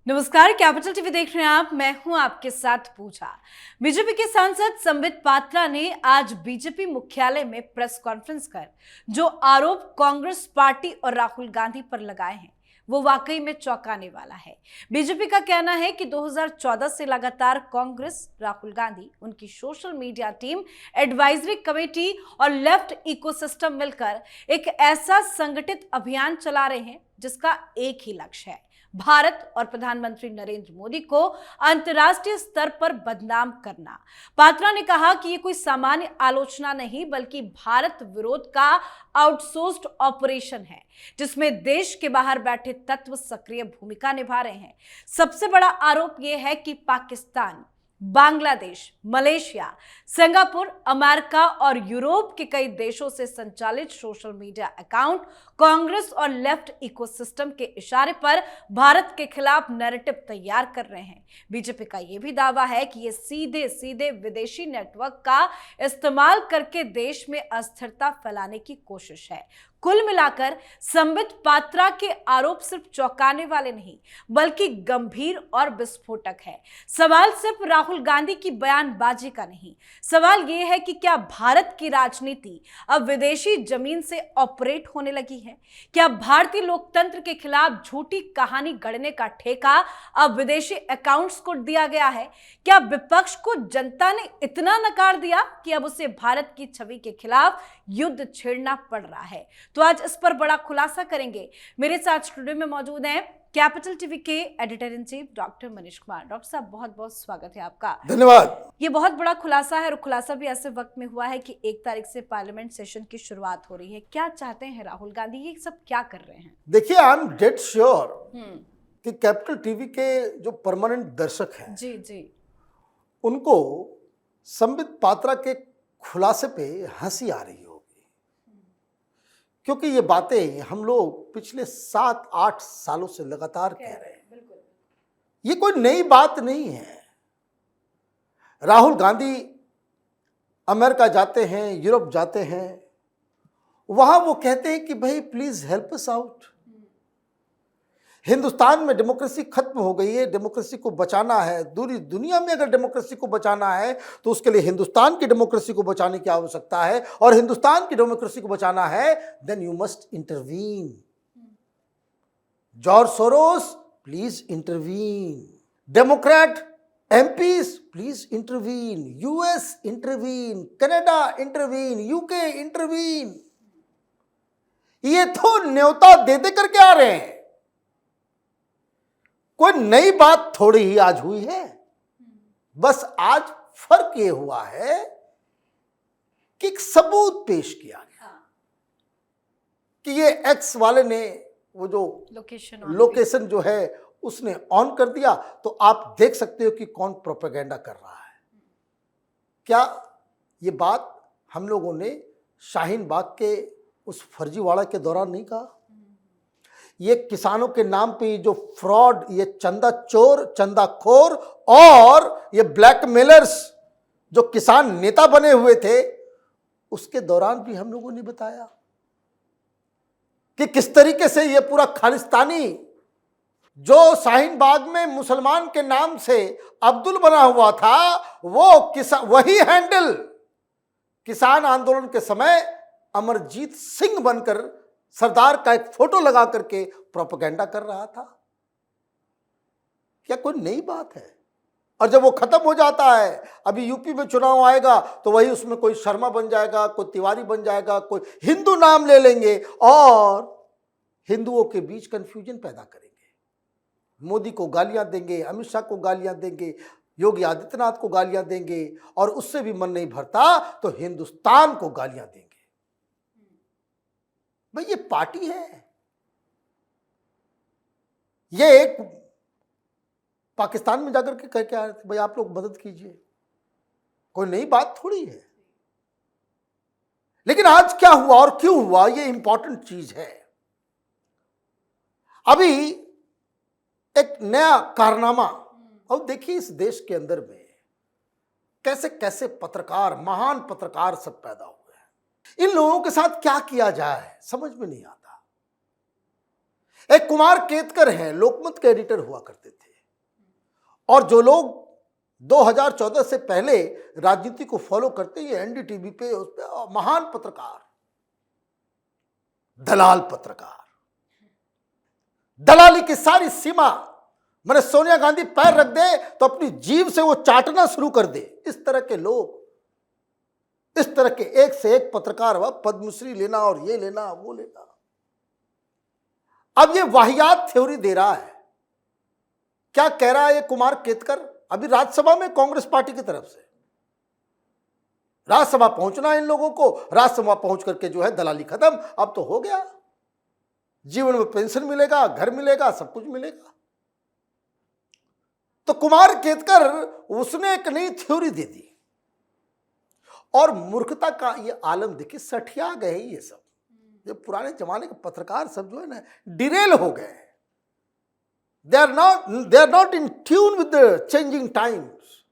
नमस्कार, capital TV देख रहे हैं आप। मैं हूं आपके साथ पूजा। बीजेपी के सांसद संबित पात्रा ने आज बीजेपी मुख्यालय में प्रेस कॉन्फ्रेंस कर जो आरोप कांग्रेस पार्टी और राहुल गांधी पर लगाए हैं वो वाकई में चौंकाने वाला है। बीजेपी का कहना है कि 2014 से लगातार कांग्रेस, राहुल गांधी, उनकी social media team, advisory committee और लेफ्ट इकोसिस्टम मिलकर एक ऐसा संगठित अभियान चला रहे हैं जिसका एक ही लक्ष्य है, भारत और प्रधानमंत्री नरेंद्र मोदी को अंतर्राष्ट्रीय स्तर पर बदनाम करना। पात्रा ने कहा कि यह कोई सामान्य आलोचना नहीं बल्कि भारत विरोध का आउटसोर्स्ड ऑपरेशन है जिसमें देश के बाहर बैठे तत्व सक्रिय भूमिका निभा रहे हैं। सबसे बड़ा आरोप यह है कि Pakistan, Bangladesh, Malaysia, Singapore, America और यूरोप के कई देशों से संचालित सोशल मीडिया अकाउंट कांग्रेस और लेफ्ट इकोसिस्टम के इशारे पर भारत के खिलाफ नैरेटिव तैयार कर रहे हैं। बीजेपी का यह भी दावा है कि ये सीधे सीधे विदेशी नेटवर्क का इस्तेमाल करके देश में अस्थिरता फैलाने की कोशिश है। कुल मिलाकर संबित पात्रा के आरोप सिर्फ चौंकाने वाले नहीं बल्कि गंभीर और विस्फोटक है। सवाल सिर्फ राहुल गांधी की बयानबाजी का नहीं, सवाल यह है कि क्या भारत की राजनीति अब विदेशी जमीन से ऑपरेट होने लगी है? क्या भारतीय लोकतंत्र के खिलाफ झूठी कहानी गढ़ने का ठेका अब विदेशी अकाउंट्स को दिया गया है? क्या विपक्ष को जनता ने इतना नकार दिया कि अब उसे भारत की छवि के खिलाफ युद्ध छेड़ना पड़ रहा है? तो आज इस पर बड़ा खुलासा करेंगे। मेरे साथ स्टूडियो में मौजूद हैं कैपिटल टीवी के editor in chief doctor Manish Kumar. Doctor साहब, बहुत बहुत स्वागत है आपका। धन्यवाद। ये बहुत बड़ा खुलासा है और खुलासा भी ऐसे वक्त में हुआ है कि 1 तारीख से पार्लियामेंट सेशन की शुरुआत हो रही है। क्या चाहते हैं राहुल गांधी? ये सब क्या कर रहे हैं? देखिए, आई एम डेड श्योर कि कैपिटल टीवी के जो परमानेंट दर्शक हैं जी उनको संबित पात्रा के खुलासे पे हंसी आ रही होगी, क्योंकि ये बातें हम लोग पिछले 7-8 सालों से लगातार कह रहे हैं। ये कोई नई बात नहीं है। राहुल गांधी अमेरिका जाते हैं, यूरोप जाते हैं, वहां वो कहते हैं कि भाई please help us out. Hindustan में डेमोक्रेसी खत्म हो गई है, डेमोक्रेसी को बचाना है। पूरी दुनिया में अगर डेमोक्रेसी को बचाना है तो उसके लिए हिंदुस्तान की डेमोक्रेसी को बचाने की आवश्यकता है, और हिंदुस्तान की डेमोक्रेसी को बचाना है then you must intervene. George Soros, please intervene. Democrat MPs, please intervene. US intervene, Canada intervene, UK intervene. ये तो न्योता दे दे करके आ रहे हैं। कोई नई बात थोड़ी ही आज हुई है। बस आज फर्क ये हुआ है कि एक सबूत पेश किया गया कि ये एक्स वाले ने वो जो लोकेशन जो है उसने ऑन कर दिया, तो आप देख सकते हो कि कौन प्रोपेगेंडा कर रहा है। क्या ये बात हम लोगों ने शाहीन बाग के उस फर्जीवाड़ा के दौरान नहीं कहा? ये किसानों के नाम पे जो फ्रॉड, ये चंदा चोर, चंदा खोर और ये ब्लैकमेलर्स जो किसान नेता बने हुए थे, उसके दौरान भी हम लोगों ने बताया कि किस तरीके से ये पूरा खालिस्तानी जो शाहीन बाग में मुसलमान के नाम से अब्दुल बना हुआ था, वो वही हैंडल किसान आंदोलन के समय अमरजीत सिंह बनकर सरदार का एक फोटो लगा करके प्रोपेगेंडा कर रहा था। क्या कोई नई बात है? और जब वो खत्म हो जाता है, अभी यूपी में चुनाव आएगा तो वही उसमें कोई शर्मा बन जाएगा, कोई तिवारी बन जाएगा, कोई हिंदू नाम ले लेंगे और हिंदुओं के बीच कंफ्यूजन पैदा करेंगे। मोदी को गालियां देंगे, अमित शाह को गालियां देंगे, योगी आदित्यनाथ को गालियां देंगे, और उससे भी मन नहीं भरता तो हिंदुस्तान को गालियां देंगे। भाई ये पार्टी है, ये एक पाकिस्तान में जाकर के कह के आ रहे थे भाई आप लोग मदद कीजिए। कोई नई बात थोड़ी है। लेकिन आज क्या हुआ और क्यों हुआ, ये इंपॉर्टेंट चीज है। अभी एक नया कारनामा, और देखिए इस देश के अंदर में कैसे कैसे पत्रकार, महान पत्रकार सब पैदा हुए। इन लोगों के साथ क्या किया जाए समझ में नहीं आता। एक कुमार केतकर हैं, लोकमत के एडिटर हुआ करते थे। और जो लोग 2014 से पहले राजनीति को फॉलो करते हैं, एनडीटीवी पे उस पे महान पत्रकार, दलाल पत्रकार, दलाली की सारी सीमा, मैंने सोनिया गांधी पैर रख दे तो अपनी जीभ से वो चाटना शुरू कर दे। इस तरह के लोग, इस तरह के एक से एक पत्रकार, वह पद्मश्री लेना और ये लेना वो लेना। अब ये वाहियात थ्योरी दे रहा है। क्या कह रहा है ये कुमार केतकर? अभी राज्यसभा में कांग्रेस पार्टी की तरफ से राज्यसभा पहुंचना है इन लोगों को, राज्यसभा पहुंच करके जो है दलाली खत्म, अब तो हो गया, जीवन में पेंशन मिलेगा, घर मिलेगा, सब कुछ मिलेगा। तो कुमार केतकर उसने एक नई थ्योरी दे दी और मूर्खता का ये आलम देखिए, सठिया गए ये सब। जो पुराने जमाने के पत्रकार सब जो है ना डिरेल हो गए, they are not in tune with the changing times.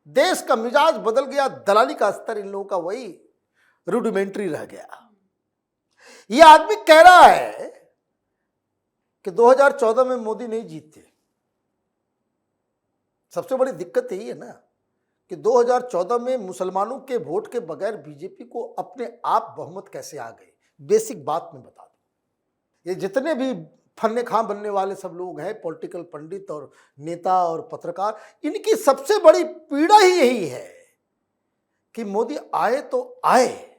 देश का मिजाज बदल गया, दलाली का स्तर इन लोगों का वही रूडिमेंट्री रह गया। ये आदमी कह रहा है कि 2014 में मोदी नहीं जीते। सबसे बड़ी दिक्कत यही है ना कि 2014 में मुसलमानों के वोट के बगैर बीजेपी को अपने आप बहुमत कैसे आ गई। बेसिक बात मैं बता दूं, ये जितने भी फन्ने खां बनने वाले सब लोग हैं, पॉलिटिकल पंडित और नेता और पत्रकार, इनकी सबसे बड़ी पीड़ा ही यही है कि मोदी आए तो आए,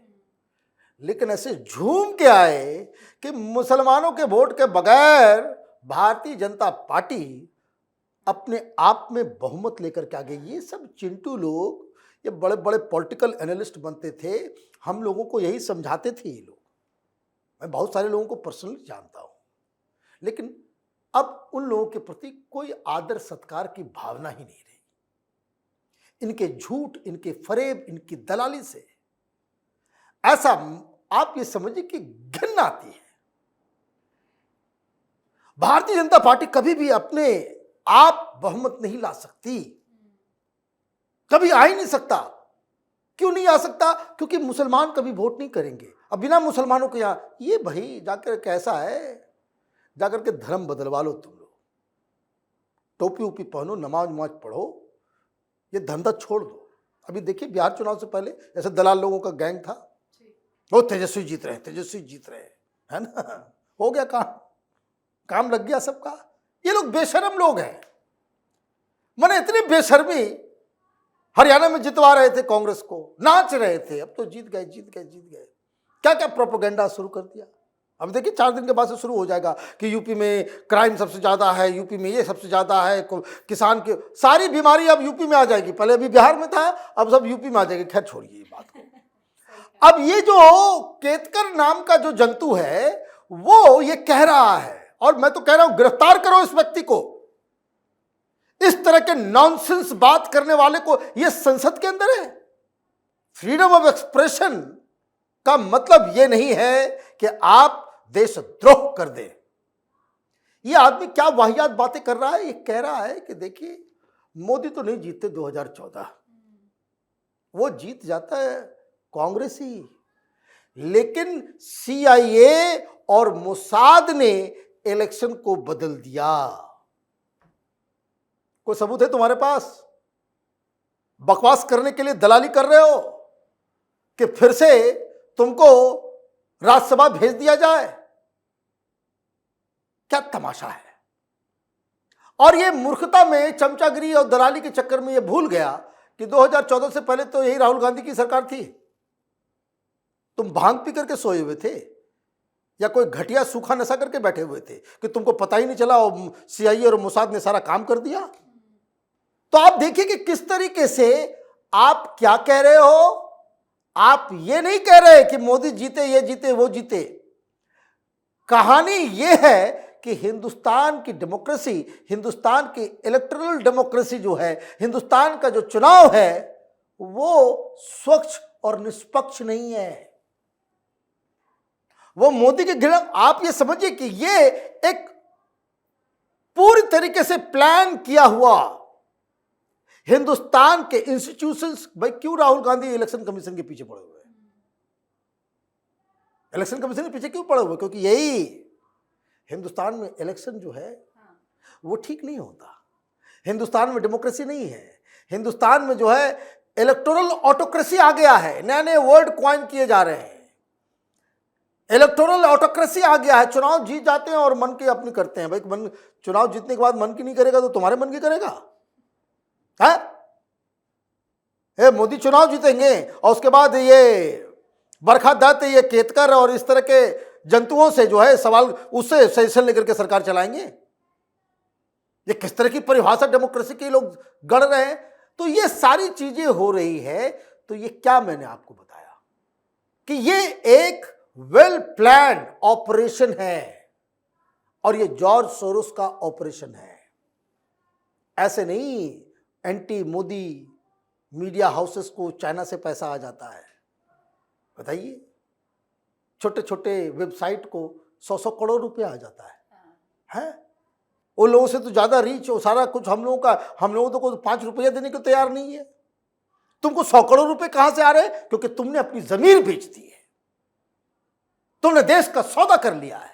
लेकिन ऐसे झूम के आए कि मुसलमानों के वोट के बगैर भारतीय जनता पार्टी अपने आप में बहुमत लेकर के आ गई। ये सब चिंटू लोग, ये बड़े बड़े पॉलिटिकल एनालिस्ट बनते थे, हम लोगों को यही समझाते थे ये लोग। मैं बहुत सारे लोगों को पर्सनली जानता हूं, लेकिन अब उन लोगों के प्रति कोई आदर सत्कार की भावना ही नहीं रही। इनके झूठ, इनके फरेब, इनकी दलाली से ऐसा आप ये समझिए कि घिन आती है। भारतीय जनता पार्टी कभी भी अपने आप बहुमत नहीं ला सकती, कभी आ ही नहीं सकता। क्यों नहीं आ सकता? क्योंकि मुसलमान कभी वोट नहीं करेंगे। अब बिना मुसलमानों के यहां ये भाई जाकर कैसा है, जाकर के धर्म बदलवा लो तुम लोग, टोपी उपी पहनो, नमाज नमाज पढ़ो, ये धंधा छोड़ दो। अभी देखिए बिहार चुनाव से पहले ऐसे दलाल लोगों का गैंग था, वो तेजस्वी जीत रहे, तेजस्वी जीत रहे, है ना, हो गया काम लग गया सबका। ये लोग बेशर्म लोग हैं। मैंने इतनी बेशर्मी, हरियाणा में जितवा रहे थे कांग्रेस को, नाच रहे थे, अब तो जीत गए जीत गए जीत गए। क्या क्या प्रोपेगेंडा शुरू कर दिया। अब देखिए 4 दिन के बाद से शुरू हो जाएगा कि यूपी में क्राइम सबसे ज्यादा है, यूपी में ये सबसे ज्यादा है, किसान की सारी बीमारी अब यूपी में आ जाएगी। पहले अभी बिहार में था, अब सब यूपी में आ जाएगी। खैर छोड़िए ये बात को। अब ये जो केतकर नाम का जो जंतु है वो ये कह रहा है, और मैं तो कह रहा हूं गिरफ्तार करो इस व्यक्ति को। इस तरह के नॉनसेंस बात करने वाले को, ये संसद के अंदर है। फ्रीडम ऑफ एक्सप्रेशन का मतलब यह नहीं है कि आप देशद्रोह कर दे। यह आदमी क्या वाहियात बातें कर रहा है। ये कह रहा है कि देखिए मोदी तो नहीं जीतते 2014, वो जीत जाता है कांग्रेस ही, लेकिन सीआईए और मोसाद ने इलेक्शन को बदल दिया। कोई सबूत है तुम्हारे पास? बकवास करने के लिए दलाली कर रहे हो कि फिर से तुमको राज्यसभा भेज दिया जाए। क्या तमाशा है। और ये मूर्खता में, चमचागिरी और दलाली के चक्कर में ये भूल गया कि 2014 से पहले तो यही राहुल गांधी की सरकार थी। तुम भांग पी करके सोए हुए थे या कोई घटिया सूखा नशा करके बैठे हुए थे कि तुमको पता ही नहीं चला और सीआईए और मोसाद ने सारा काम कर दिया। तो आप देखिए कि किस तरीके से आप क्या कह रहे हो। आप ये नहीं कह रहे कि मोदी जीते, ये जीते, वो जीते। कहानी ये है कि हिंदुस्तान की डेमोक्रेसी, हिंदुस्तान की इलेक्टोरल डेमोक्रेसी जो है, हिंदुस्तान का जो चुनाव है वो स्वच्छ और निष्पक्ष नहीं है। वो मोदी के खिलाफ आप ये समझिए कि ये एक पूरी तरीके से प्लान किया हुआ हिंदुस्तान के इंस्टीट्यूशंस। भाई क्यों राहुल गांधी इलेक्शन कमीशन के पीछे पड़े हुए हैं? इलेक्शन कमीशन के पीछे क्यों पड़े हुए? क्योंकि यही हिंदुस्तान में इलेक्शन जो है वो ठीक नहीं होता। हिंदुस्तान में डेमोक्रेसी नहीं है। हिंदुस्तान में जो है इलेक्टोरल ऑटोक्रेसी आ गया है, नए नए वर्ड क्वाइन किए जा रहे हैं। इलेक्टोरल ऑटोक्रेसी आ गया है, चुनाव जीत जाते हैं और मन की अपनी करते हैं। भाई मन, चुनाव जीतने के बाद मन की नहीं करेगा तो तुम्हारे मन की करेगा है? मोदी चुनाव जीतेंगे और उसके बाद ये बरखा दत्त, ये केतकर और इस तरह के जंतुओं से जो है सवाल, उससे सजेशन लेकर के सरकार चलाएंगे। ये किस तरह की परिभाषा डेमोक्रेसी के लोग गढ़ रहे हैं। तो ये सारी चीजें हो रही है। तो ये क्या मैंने आपको बताया कि ये एक वेल प्लान्ड ऑपरेशन है और ये जॉर्ज सोरोस का ऑपरेशन है। ऐसे नहीं एंटी मोदी मीडिया हाउसेस को चाइना से पैसा आ जाता है। बताइए, छोटे छोटे वेबसाइट को 100 करोड़ रुपया आ जाता है? वो लोगों से तो ज्यादा रीच हो सारा कुछ हम लोगों तो कोई 5 रुपया देने को तैयार नहीं है। तुमको 100 करोड़ रुपए कहां से आ रहे हैं? क्योंकि तुमने अपनी जमीन बेच दी है, तुमने देश का सौदा कर लिया है,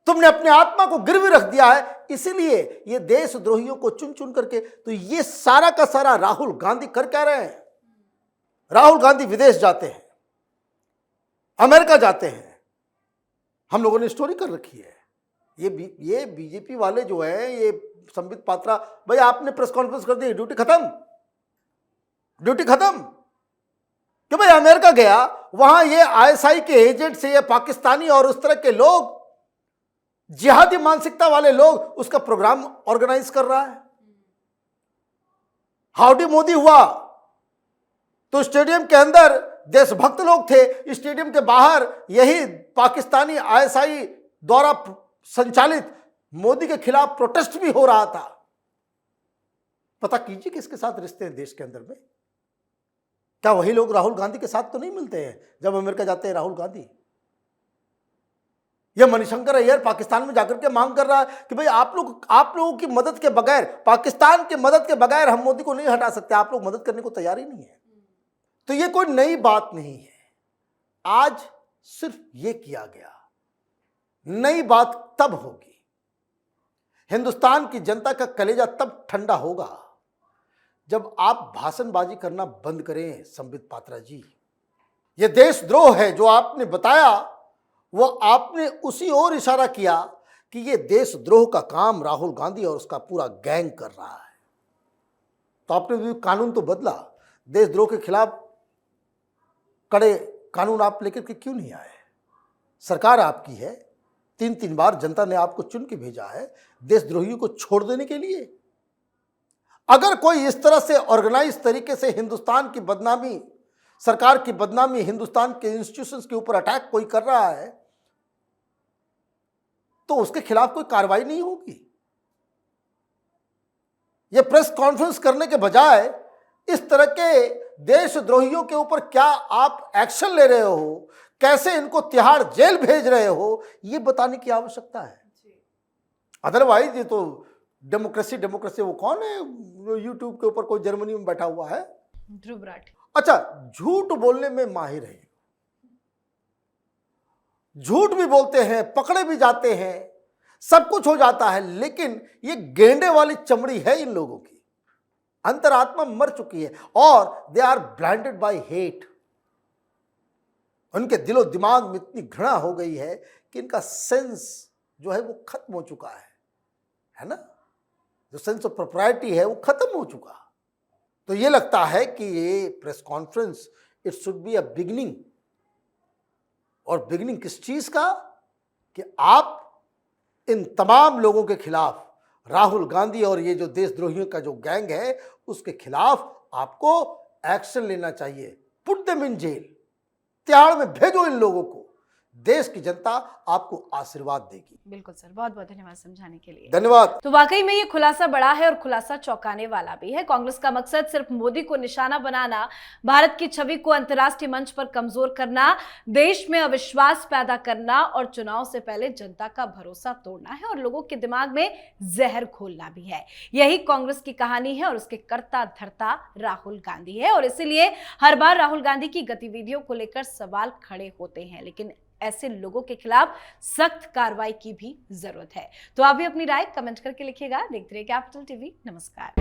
तुमने अपने आत्मा को गिरवी रख दिया है। इसीलिए ये देशद्रोहियों को चुन चुन करके, तो ये सारा का सारा राहुल गांधी कर क्या रहे हैं? राहुल गांधी विदेश जाते हैं, अमेरिका जाते हैं, हम लोगों ने स्टोरी कर रखी है। ये बीजेपी वाले जो है, ये संबित पात्रा, भाई आपने प्रेस कॉन्फ्रेंस कर दी, ड्यूटी खत्म कि भाई अमेरिका गया, वहां ये आईएसआई के एजेंट से ये पाकिस्तानी और उस तरह के लोग, जिहादी मानसिकता वाले लोग उसका प्रोग्राम ऑर्गेनाइज कर रहा है। हाउडी मोदी हुआ तो स्टेडियम के अंदर देशभक्त लोग थे, स्टेडियम के बाहर यही पाकिस्तानी आईएसआई द्वारा संचालित मोदी के खिलाफ प्रोटेस्ट भी हो रहा था। पता कीजिए किसके साथ रिश्ते हैं देश के अंदर में। क्या वही लोग राहुल गांधी के साथ तो नहीं मिलते हैं जब अमेरिका जाते हैं राहुल गांधी? यह मणिशंकर अय्यर पाकिस्तान में जाकर के मांग कर रहा है कि भाई आप लोगों की मदद के बगैर, पाकिस्तान की मदद के बगैर हम मोदी को नहीं हटा सकते, आप लोग मदद करने को तैयार ही नहीं है। तो ये कोई नई बात नहीं है, आज सिर्फ ये किया गया। नई बात तब होगी, हिंदुस्तान की जनता का कलेजा तब ठंडा होगा जब आप भाषणबाजी करना बंद करें। संबित पात्रा जी, ये देशद्रोह है जो आपने बताया, वो आपने उसी ओर इशारा किया कि ये देशद्रोह का काम राहुल गांधी और उसका पूरा गैंग कर रहा है। तो आपने भी कानून तो बदला, देशद्रोह के खिलाफ कड़े कानून आप लेकर के क्यों नहीं आए? सरकार आपकी है, 3 बार जनता ने आपको चुन के भेजा है देशद्रोहियों को छोड़ देने के लिए। अगर कोई इस तरह से ऑर्गेनाइज तरीके से हिंदुस्तान की बदनामी, सरकार की बदनामी, हिंदुस्तान के इंस्टीट्यूशंस के ऊपर अटैक कोई कर रहा है तो उसके खिलाफ कोई कार्रवाई नहीं होगी। यह प्रेस कॉन्फ्रेंस करने के बजाय इस तरह के देशद्रोहियों के ऊपर क्या आप एक्शन ले रहे हो, कैसे इनको तिहाड़ जेल भेज रहे हो, यह बताने की आवश्यकता है। अदरवाइज ये तो डेमोक्रेसी वो कौन है यूट्यूब के ऊपर, कोई जर्मनी में बैठा हुआ है? ध्रुव राठी। अच्छा, झूठ बोलने में माहिर है, झूठ भी बोलते हैं, पकड़े भी जाते हैं, सब कुछ हो जाता है, लेकिन ये गेंडे वाली चमड़ी है इन लोगों की। अंतरात्मा मर चुकी है और they are blinded by hate. उनके दिलो दिमाग में इतनी घृणा हो गई है कि इनका सेंस जो है वो खत्म हो चुका है ना, जो सेंस ऑफ प्रोप्राइटी है वो खत्म हो चुका। तो ये लगता है कि ये press conference it should be a beginning. और बिगिनिंग किस चीज का? कि आप इन तमाम लोगों के खिलाफ, राहुल गांधी और ये जो देशद्रोहियों का जो गैंग है उसके खिलाफ आपको एक्शन लेना चाहिए। Put them in jail, Tihar में भेजो इन लोगों को। देश की जनता आपको आशीर्वाद देगी। बिल्कुल सर, बहुत बहुत धन्यवाद समझाने के लिए। धन्यवाद। तो वाकई में ये खुलासा बड़ा है और खुलासा चौंकाने वाला भी है। कांग्रेस का मकसद सिर्फ मोदी को निशाना बनाना, भारत की छवि को अंतर्राष्ट्रीय मंच पर कमजोर करना, देश में अविश्वास पैदा करना और चुनाव से पहले जनता का भरोसा तोड़ना है और लोगों के दिमाग में जहर घोलना भी है। यही कांग्रेस की कहानी है और उसके कर्ता धर्ता राहुल गांधी है। और इसीलिए हर बार राहुल गांधी की गतिविधियों को लेकर सवाल खड़े होते हैं, लेकिन ऐसे लोगों के खिलाफ सख्त कार्रवाई की भी जरूरत है। तो आप भी अपनी राय कमेंट करके लिखिएगा। देखते रहिए कैपिटल टीवी। नमस्कार।